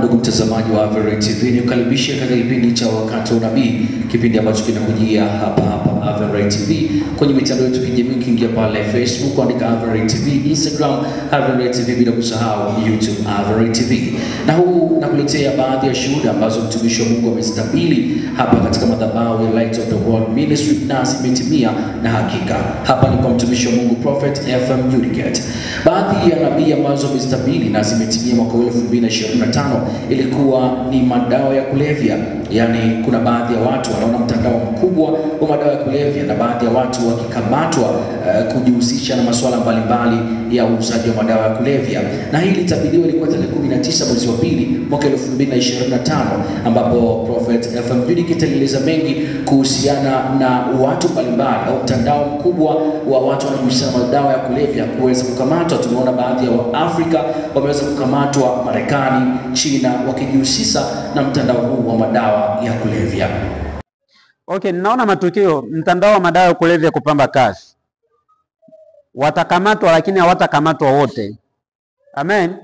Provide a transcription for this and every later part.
ndugu mtazamaji wa Average TV, nikukaribisha katika kipindi cha Wakati wa Unabii, kipindi ambacho kinakujia hapa Average TV kwenye mitandao yetu ya kijamii. Ukiingia pale Facebook andika Average TV, Instagram Average TV, bila kusahau YouTube Average TV. Na huu nakuletea baadhi ya shuhuda ambazo mtumishi wa Mungu amestabili hapa katika madhabahu ya Light of the World Ministry, na zimetimia na hakika. Hapa ni kwa mtumishi wa Mungu Prophet FM Judicate. Baadhi ya nabii ambazo amestabili na zimetimia mwaka 2025 ilikuwa ni madawa ya kulevya. Yani kuna baadhi ya watu wanaona mtandao mkubwa wa madawa ya kulevya, na baadhi ya watu wakikamatwa kujihusisha na masuala mbalimbali ya uuzaji wa madawa ya kulevya. Na hili tabiriwa ilikuwa tarehe 19 mwezi wa pili mwaka 2025, ambapo Prophet FM Judicate alieleza mengi kuhusiana na watu mbalimbali au mtandao mkubwa wa watu wanaojihusisha na madawa ya kulevya kuweza kukamatwa. Tumeona baadhi ya Waafrika wameweza kukamatwa, Marekani, China, wakijihusisha na mtandao huu wa madawa ya kulevya. Okay, ninaona matukio mtandao wa madawa ya kulevya kupamba kasi. Watakamatwa lakini hawatakamatwa wote. Amen.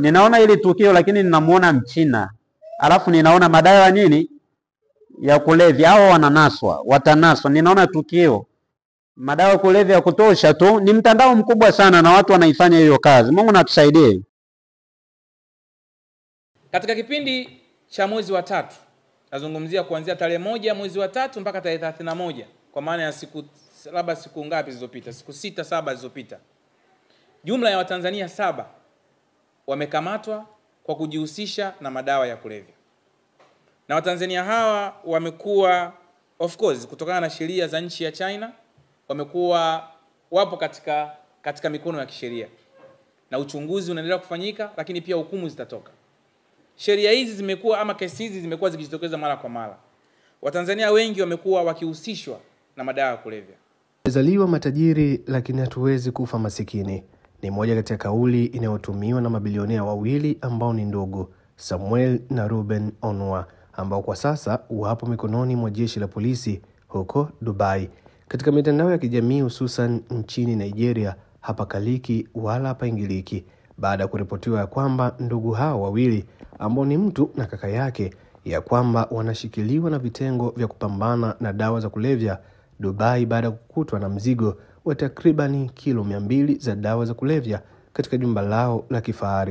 Ninaona hili tukio lakini ninamuona Mchina. Alafu ninaona madawa nini ya kulevya, hao wananaswa, watanaswa. Ninaona tukio madawa ya kulevya kutosha tu. Ni mtandao mkubwa sana na watu wanaifanya hiyo kazi. Mungu natusaidie. Katika kipindi cha mwezi wa 3, nazungumzia kuanzia tarehe 1 mwezi wa 3 mpaka tarehe 31, kwa maana ya siku ngapi zilizopita? Siku 6-7 zilizopita. Jumla ya Watanzania 7 wamekamatwa kwa kujihusisha na madawa ya kulevya. Na Watanzania hawa wamekuwa, of course, kutokana na sheria za nchi ya China, wapo katika mikono ya kisheria. Na uchunguzi unaendelea kufanyika, lakini pia hukumu zitatoka. Sheria hizi zimekuwa ama kesi hizi zimekuwa zikijitokeza mara kwa mara. Watanzania wengi wamekuwa wakihusishwa na madawa ya kulevya. Tumezaliwa matajiri lakini hatuwezi kufa masikini. Ni moja kati ya kauli inayotumiwa na mabilionea wawili ambao ni ndugu, Samuel na Ruben Onua, ambao kwa sasa wapo mikononi mwa jeshi la polisi huko Dubai. Katika mitandao ya kijamii hususan nchini Nigeria, hapa kaliki wala hapa ingiliki, baada ya kuripotiwa ya kwamba ndugu hao wawili ambao ni mtu na kaka yake ya kwamba wanashikiliwa na vitengo vya kupambana na dawa za kulevya Dubai, baada ya kukutwa na mzigo wa takribani kilo 200 za dawa za kulevya katika jumba lao la kifahari.